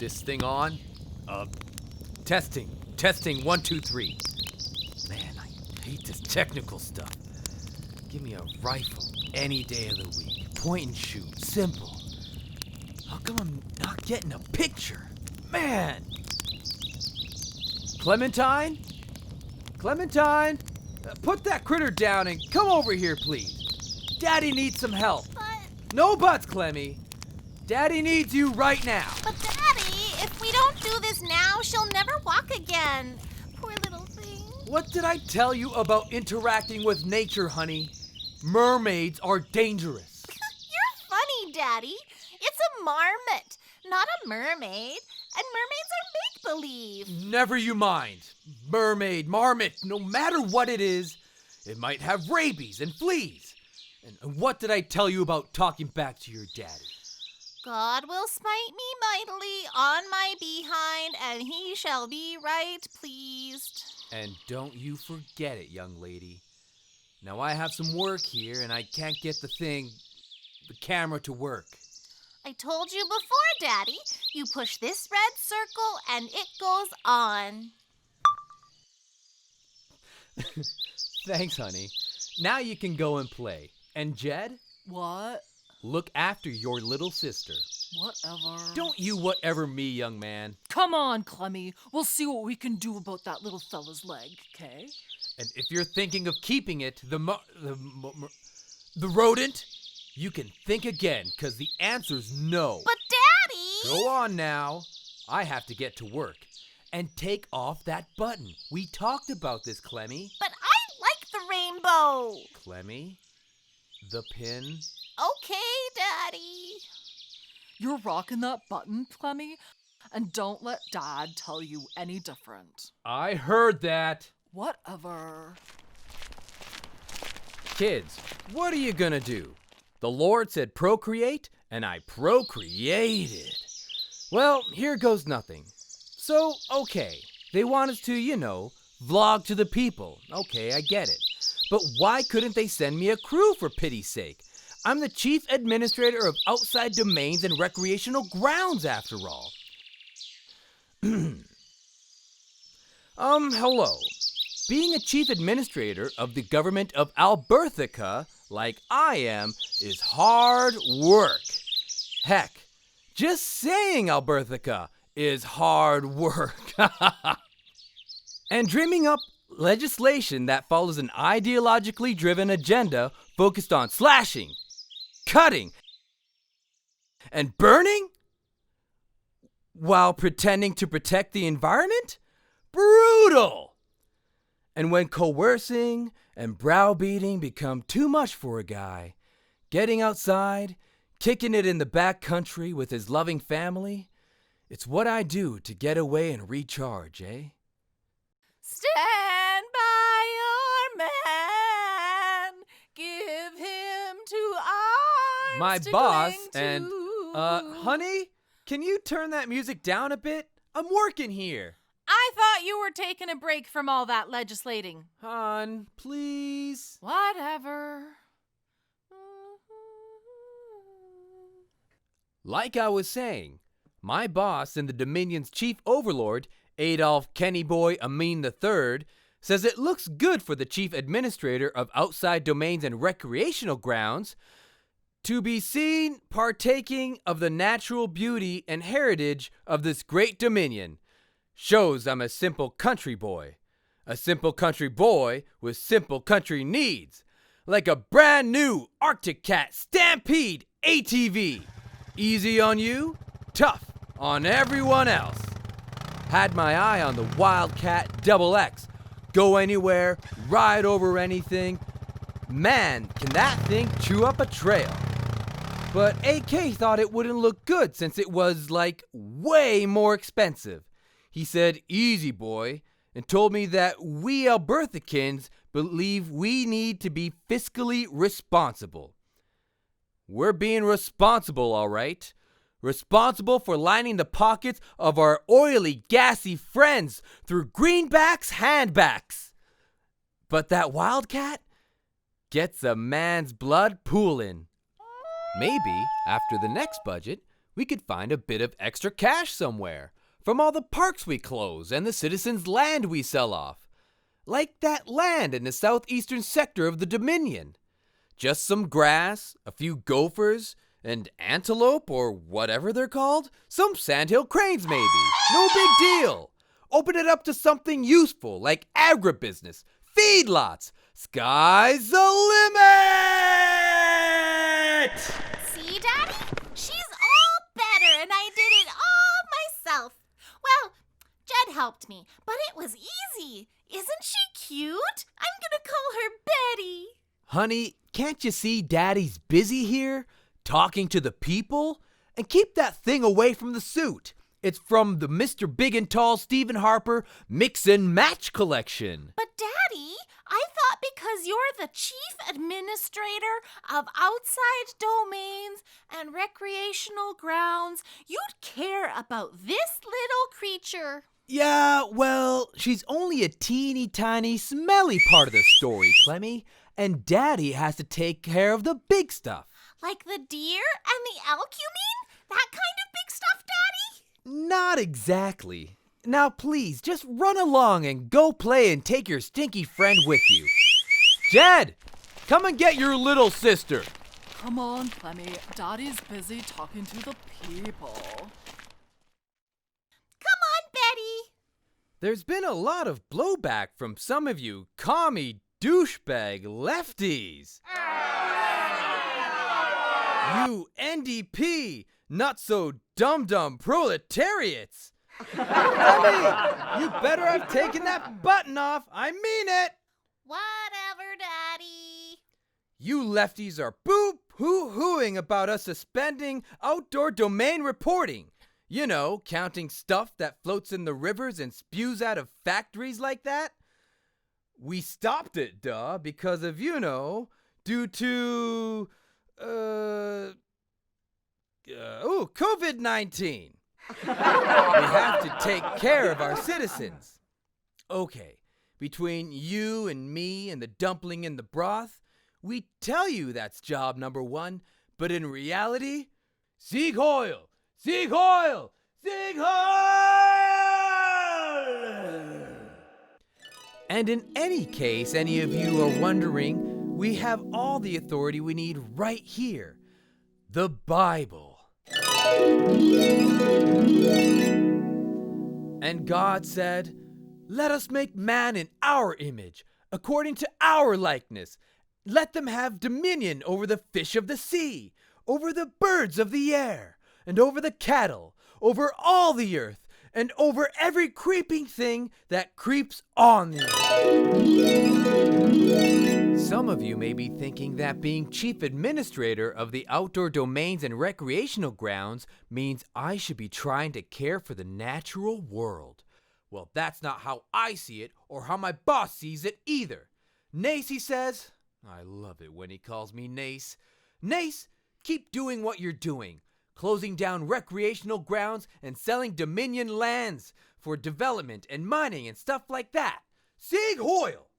this thing on? Testing, 1, 2, 3. Man, I hate this technical stuff. Give me a rifle any day of the week. Point and shoot, simple. How come I'm not getting a picture? Man! Clementine? Clementine? Put that critter down and come over here, please. Daddy needs some help. But... No buts, Clemmy. Daddy needs you right now. But Daddy, if we don't do this now, she'll never walk again. Poor little thing. What did I tell you about interacting with nature, honey? Mermaids are dangerous. You're funny, Daddy. It's a marmot, not a mermaid. And mermaids are make-believe. Never you mind. Mermaid, marmot, no matter what it is, it might have rabies and fleas. And what did I tell you about talking back to your daddy? God will smite me mightily on my behind, and he shall be right pleased. And don't you forget it, young lady. Now I have some work here, and I can't get the camera to work. I told you before, Daddy. You push this red circle, and it goes on. Thanks, honey. Now you can go and play. And Jed? What? Look after your little sister. Whatever. Don't you whatever me, young man. Come on, Clemmy. We'll see what we can do about that little fella's leg, okay? And if you're thinking of keeping it, the rodent, you can think again, because the answer's no. But Daddy! Go on now. I have to get to work. And take off that button. We talked about this, Clemmy. But I like the rainbow. Clemmy? The pin? Okay, Daddy. You're rocking that button, Clemmy, and don't let Dad tell you any different. I heard that. Whatever. Kids, what are you gonna do? The Lord said procreate, and I procreated. Well, here goes nothing. So, okay, they want us to, vlog to the people. Okay, I get it. But why couldn't they send me a crew, for pity's sake? I'm the chief administrator of outside domains and recreational grounds, after all. Hello. Being a chief administrator of the government of Alberthica, like I am, is hard work. Heck, just saying Alberthica is hard work. And dreaming up legislation that follows an ideologically driven agenda focused on slashing, cutting, and burning while pretending to protect the environment? Brutal! And when coercing and browbeating become too much for a guy, getting outside, kicking it in the back country with his loving family, it's what I do to get away and recharge, eh? Stand by your man. Give him 2 arms. My to boss cling and, to. honey, can you turn that music down a bit? I'm working here. I thought you were taking a break from all that legislating. Hon, please. Whatever. Like I was saying, my boss and the Dominion's chief overlord, Adolf Kenny Boy Amin III, says it looks good for the chief administrator of outside domains and recreational grounds to be seen partaking of the natural beauty and heritage of this great dominion. Shows I'm a simple country boy. A simple country boy with simple country needs. Like a brand new Arctic Cat Stampede ATV. Easy on you, tough on everyone else. Had my eye on the Wildcat XX. Go anywhere, ride over anything. Man, can that thing chew up a trail. But AK thought it wouldn't look good since it was, way more expensive. He said, easy boy, and told me that we Alberthicans believe we need to be fiscally responsible. We're being responsible, all right. Responsible for lining the pockets of our oily, gassy friends through greenbacks, handbacks. But that wildcat gets a man's blood pooling. Maybe, after the next budget, we could find a bit of extra cash somewhere from all the parks we close and the citizens' land we sell off. Like that land in the southeastern sector of the Dominion. Just some grass, a few gophers, and antelope or whatever they're called. Some sandhill cranes maybe. No big deal. Open it up to something useful like agribusiness, feedlots. Sky's the limit! See, Daddy? She's all better and I did it all myself. Well, Jed helped me, but it was easy. Isn't she cute? I'm gonna call her Betty. Honey, can't you see Daddy's busy here, talking to the people? And keep that thing away from the suit. It's from the Mr. Big and Tall Stephen Harper Mix and Match collection. But Daddy, I thought because you're the chief administrator of outside domains and recreational grounds, you'd care about this little creature. Yeah, well, she's only a teeny tiny smelly part of the story, Clemmy. And Daddy has to take care of the big stuff. Like the deer and the elk, you mean? That kind of big stuff, Daddy? Not exactly. Now please, just run along and go play and take your stinky friend with you. Jed, come and get your little sister. Come on, Clemmy. Daddy's busy talking to the people. Come on, Betty. There's been a lot of blowback from some of you commie douchebag lefties. You NDP, not so dum-dum proletariats. Clemmy, you better have taken that button off. I mean it. Whatever, Daddy. You lefties are boo-hoo-hooing about us suspending outdoor domain reporting. You know, counting stuff that floats in the rivers and spews out of factories like that. We stopped it, because of, due to, COVID-19. We have to take care of our citizens. Okay, between you and me and the dumpling in the broth, we tell you that's job number one, but in reality, Sieg Heil! Sieg Heil! Sieg Heil! And in any case any of you are wondering, we have all the authority we need right here. The Bible. And God said, "Let us make man in our image, according to our likeness. Let them have dominion over the fish of the sea, over the birds of the air, and over the cattle, over all the earth, and over every creeping thing that creeps on the earth." Some of you may be thinking that being chief administrator of the outdoor domains and recreational grounds means I should be trying to care for the natural world. Well, that's not how I see it or how my boss sees it either. Nace, he says. I love it when he calls me Nace. Nace, keep doing what you're doing. Closing down recreational grounds and selling Dominion lands for development and mining and stuff like that. Sieg Heil!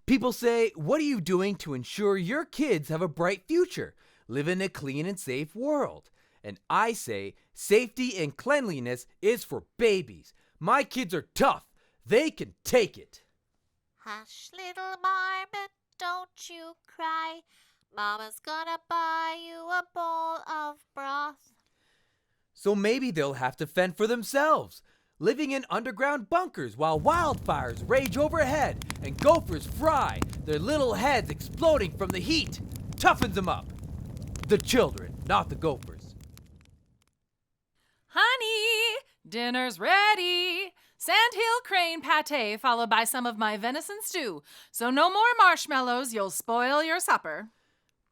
People say, what are you doing to ensure your kids have a bright future, live in a clean and safe world? And I say, safety and cleanliness is for babies. My kids are tough. They can take it. Hush, little marmot, don't you cry. Mama's gonna buy you a bowl of broth. So maybe they'll have to fend for themselves, living in underground bunkers while wildfires rage overhead and gophers fry, their little heads exploding from the heat. Toughens them up. The children, not the gophers. Honey, dinner's ready. Sandhill crane pate followed by some of my venison stew. So no more marshmallows, you'll spoil your supper.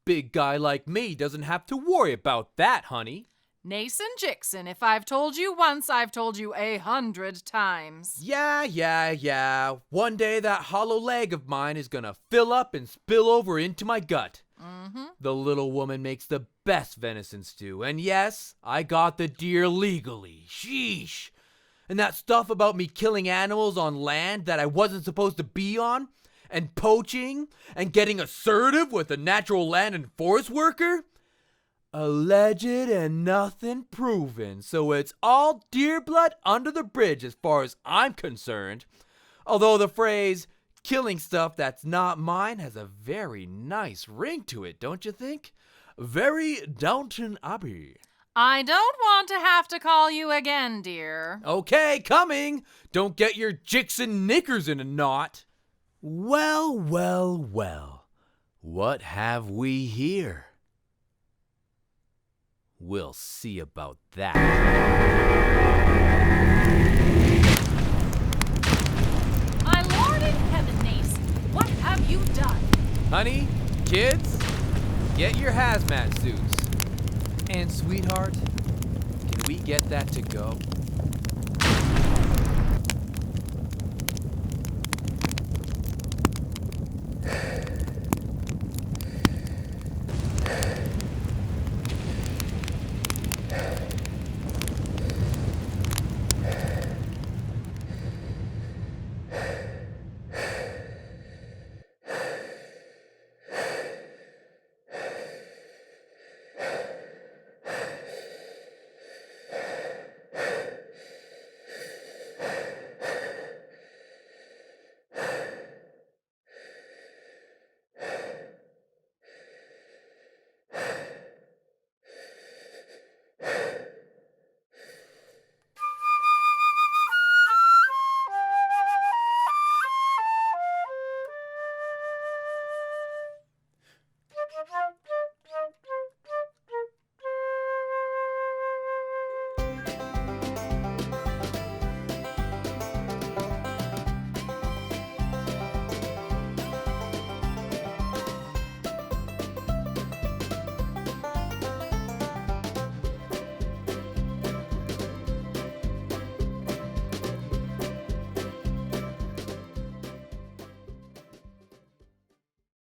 Big guy like me doesn't have to worry about that, honey. Nace and Jixon, if I've told you once, I've told you 100 times. Yeah. One day that hollow leg of mine is gonna fill up and spill over into my gut. The little woman makes the best venison stew. And yes, I got the deer legally. Sheesh. And that stuff about me killing animals on land that I wasn't supposed to be on, and poaching, and getting assertive with a natural land and forest worker? Alleged and nothing proven, so it's all deer blood under the bridge as far as I'm concerned. Although the phrase, killing stuff that's not mine, has a very nice ring to it, don't you think? Very Downton Abbey. I don't want to have to call you again, dear. Okay, coming! Don't get your jicks and knickers in a knot. Well, well, well. What have we here? We'll see about that. My lord in heaven, Nace, what have you done? Honey, kids, get your hazmat suits. And sweetheart, can we get that to go?